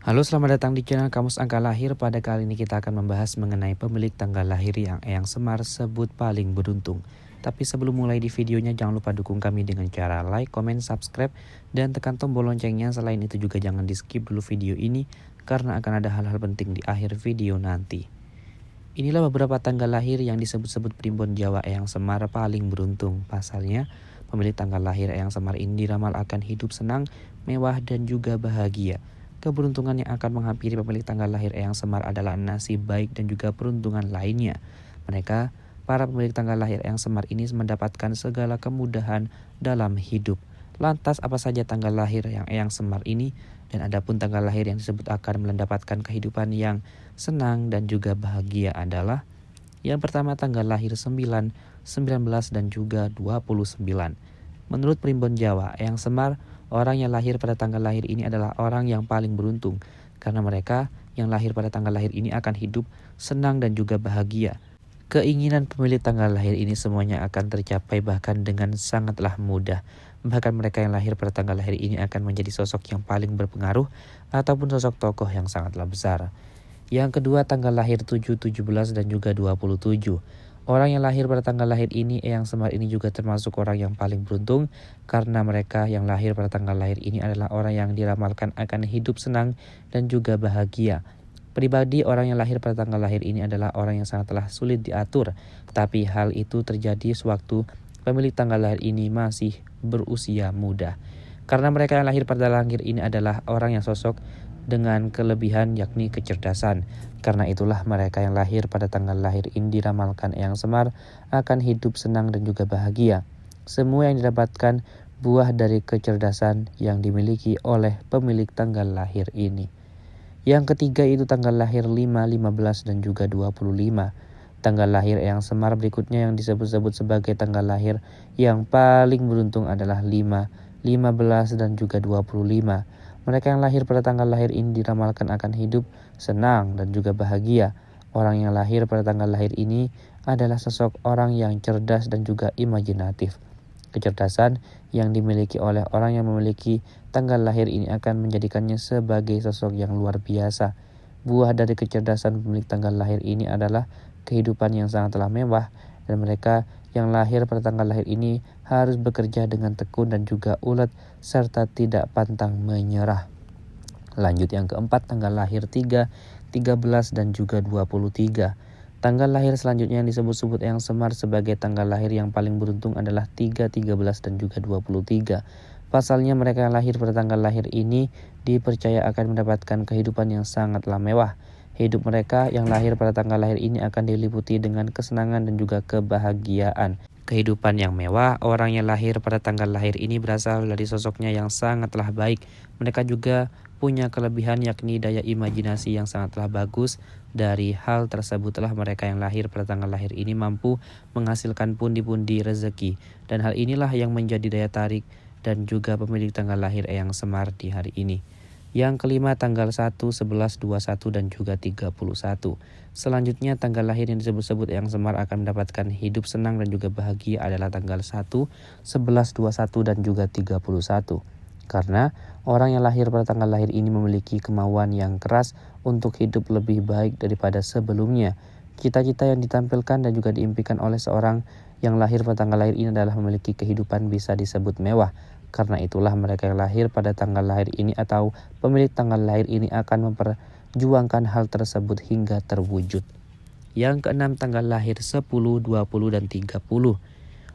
Halo, selamat datang di channel Kamus Angka Lahir. Pada kali ini kita akan membahas mengenai pemilik tanggal lahir yang Eyang Semar sebut paling beruntung. Tapi sebelum mulai di videonya, jangan lupa dukung kami dengan cara like, comment, subscribe, dan tekan tombol loncengnya. Selain itu juga jangan di skip dulu video ini, karena akan ada hal-hal penting di akhir video nanti. Inilah beberapa tanggal lahir yang disebut-sebut primbon Jawa Eyang Semar paling beruntung. Pasalnya, pemilik tanggal lahir Eyang Semar ini diramal akan hidup senang, mewah, dan juga bahagia. Keberuntungan yang akan menghampiri pemilik tanggal lahir Eyang Semar adalah nasib baik dan juga peruntungan lainnya. Mereka, para pemilik tanggal lahir Eyang Semar ini mendapatkan segala kemudahan dalam hidup. Lantas apa saja tanggal lahir yang Eyang Semar ini? Dan adapun tanggal lahir yang disebut akan mendapatkan kehidupan yang senang dan juga bahagia adalah yang pertama tanggal lahir 9, 19, dan juga 29. Menurut primbon Jawa Eyang Semar, orang yang lahir pada tanggal lahir ini adalah orang yang paling beruntung, karena mereka yang lahir pada tanggal lahir ini akan hidup senang dan juga bahagia. Keinginan pemilik tanggal lahir ini semuanya akan tercapai bahkan dengan sangatlah mudah. Bahkan mereka yang lahir pada tanggal lahir ini akan menjadi sosok yang paling berpengaruh ataupun sosok tokoh yang sangatlah besar. Yang kedua tanggal lahir 7, 17, dan juga 27. Orang yang lahir pada tanggal lahir ini, Eyang Semar ini juga termasuk orang yang paling beruntung karena mereka yang lahir pada tanggal lahir ini adalah orang yang diramalkan akan hidup senang dan juga bahagia. Pribadi orang yang lahir pada tanggal lahir ini adalah orang yang sangatlah sulit diatur, tapi hal itu terjadi sewaktu pemilik tanggal lahir ini masih berusia muda. Karena mereka yang lahir pada lahir ini adalah orang yang sosok dengan kelebihan yakni kecerdasan. Karena itulah mereka yang lahir pada tanggal lahir ini diramalkan Eyang Semar akan hidup senang dan juga bahagia. Semua yang didapatkan buah dari kecerdasan yang dimiliki oleh pemilik tanggal lahir ini. Yang ketiga itu tanggal lahir 5, 15, dan juga 25. Tanggal lahir Eyang Semar berikutnya yang disebut-sebut sebagai tanggal lahir yang paling beruntung adalah 5, 15, dan juga 25. Mereka yang lahir pada tanggal lahir ini diramalkan akan hidup senang dan juga bahagia. Orang yang lahir pada tanggal lahir ini adalah sosok orang yang cerdas dan juga imajinatif. Kecerdasan yang dimiliki oleh orang yang memiliki tanggal lahir ini akan menjadikannya sebagai sosok yang luar biasa. Buah dari kecerdasan pemilik tanggal lahir ini adalah kehidupan yang sangatlah mewah, dan mereka yang lahir pada tanggal lahir ini harus bekerja dengan tekun dan juga ulet serta tidak pantang menyerah. Lanjut yang keempat tanggal lahir 3, 13, dan juga 23. Tanggal lahir selanjutnya yang disebut-sebut Eyang Semar sebagai tanggal lahir yang paling beruntung adalah 3, 13, dan juga 23. Pasalnya mereka yang lahir pada tanggal lahir ini dipercaya akan mendapatkan kehidupan yang sangatlah mewah. Hidup mereka yang lahir pada tanggal lahir ini akan diliputi dengan kesenangan dan juga kebahagiaan. Kehidupan yang mewah, orang yang lahir pada tanggal lahir ini berasal dari sosoknya yang sangatlah baik. Mereka juga punya kelebihan yakni daya imajinasi yang sangatlah bagus. Dari hal tersebutlah mereka yang lahir pada tanggal lahir ini mampu menghasilkan pundi-pundi rezeki. Dan hal inilah yang menjadi daya tarik dan juga pemilik tanggal lahir Eyang Semar di hari ini. Yang kelima tanggal 1, 11, 21, dan juga 31. Selanjutnya tanggal lahir yang disebut-sebut Eyang Semar akan mendapatkan hidup senang dan juga bahagia adalah tanggal 1, 11, 21, dan juga 31. Karena orang yang lahir pada tanggal lahir ini memiliki kemauan yang keras untuk hidup lebih baik daripada sebelumnya. Cita-cita yang ditampilkan dan juga diimpikan oleh seorang yang lahir pada tanggal lahir ini adalah memiliki kehidupan bisa disebut mewah. Karena itulah mereka yang lahir pada tanggal lahir ini atau pemilik tanggal lahir ini akan memperjuangkan hal tersebut hingga terwujud. Yang keenam tanggal lahir 10, 20, dan 30.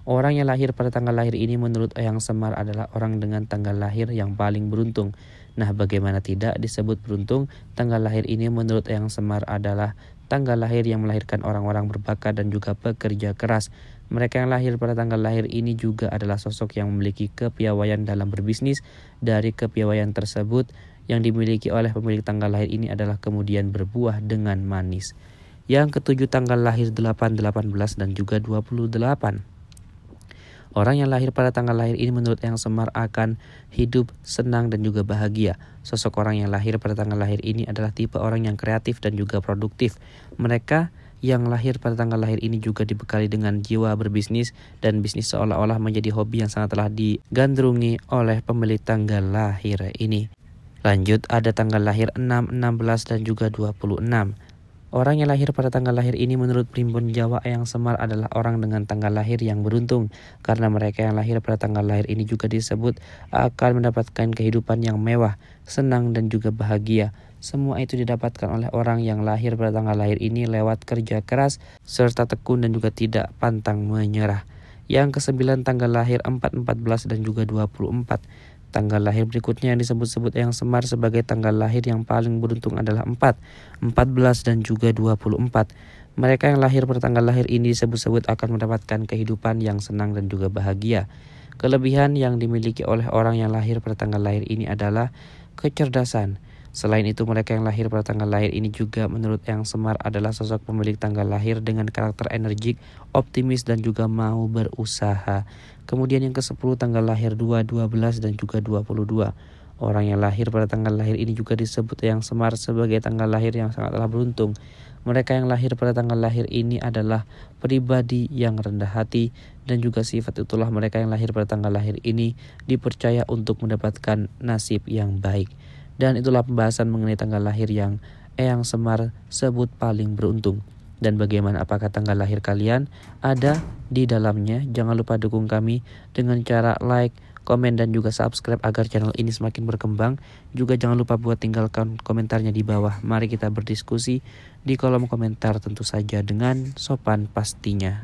Orang yang lahir pada tanggal lahir ini menurut Eyang Semar adalah orang dengan tanggal lahir yang paling beruntung. Nah, bagaimana tidak disebut beruntung? Tanggal lahir ini menurut Eyang Semar adalah tanggal lahir yang melahirkan orang-orang berbakat dan juga pekerja keras. Mereka yang lahir pada tanggal lahir ini juga adalah sosok yang memiliki kepiawaian dalam berbisnis. Dari kepiawaian tersebut yang dimiliki oleh pemilik tanggal lahir ini adalah kemudian berbuah dengan manis. Yang ketujuh tanggal lahir 8, 18, dan juga 28. Orang yang lahir pada tanggal lahir ini menurut Eyang Semar akan hidup senang dan juga bahagia. Sosok orang yang lahir pada tanggal lahir ini adalah tipe orang yang kreatif dan juga produktif. Mereka yang lahir pada tanggal lahir ini juga dibekali dengan jiwa berbisnis, dan bisnis seolah-olah menjadi hobi yang sangatlah digandrungi oleh pemilik tanggal lahir ini. Lanjut ada tanggal lahir 6, 16, dan juga 26. Orang yang lahir pada tanggal lahir ini menurut Primbon Jawa Eyang Semar adalah orang dengan tanggal lahir yang beruntung. Karena mereka yang lahir pada tanggal lahir ini juga disebut akan mendapatkan kehidupan yang mewah, senang, dan juga bahagia. Semua itu didapatkan oleh orang yang lahir pada tanggal lahir ini lewat kerja keras, serta tekun dan juga tidak pantang menyerah. Yang ke-9 tanggal lahir 4, 14, dan juga 24. Tanggal lahir berikutnya yang disebut-sebut Eyang Semar sebagai tanggal lahir yang paling beruntung adalah 4, 14, dan juga 24. Mereka yang lahir pada tanggal lahir ini disebut-sebut akan mendapatkan kehidupan yang senang dan juga bahagia. Kelebihan yang dimiliki oleh orang yang lahir pada tanggal lahir ini adalah kecerdasan. Selain itu, mereka yang lahir pada tanggal lahir ini juga menurut Eyang Semar adalah sosok pemilik tanggal lahir dengan karakter energik, optimis, dan juga mau berusaha. Kemudian yang ke-10 tanggal lahir 2, 12, dan juga 22. Orang yang lahir pada tanggal lahir ini juga disebut Eyang Semar sebagai tanggal lahir yang sangatlah beruntung. Mereka yang lahir pada tanggal lahir ini adalah pribadi yang rendah hati, dan juga sifat itulah mereka yang lahir pada tanggal lahir ini dipercaya untuk mendapatkan nasib yang baik. Dan itulah pembahasan mengenai tanggal lahir yang Eyang Semar sebut paling beruntung. Dan bagaimana, apakah tanggal lahir kalian ada di dalamnya? Jangan lupa dukung kami dengan cara like, komen, dan juga subscribe agar channel ini semakin berkembang. Juga jangan lupa buat tinggalkan komentarnya di bawah. Mari kita berdiskusi di kolom komentar tentu saja dengan sopan pastinya.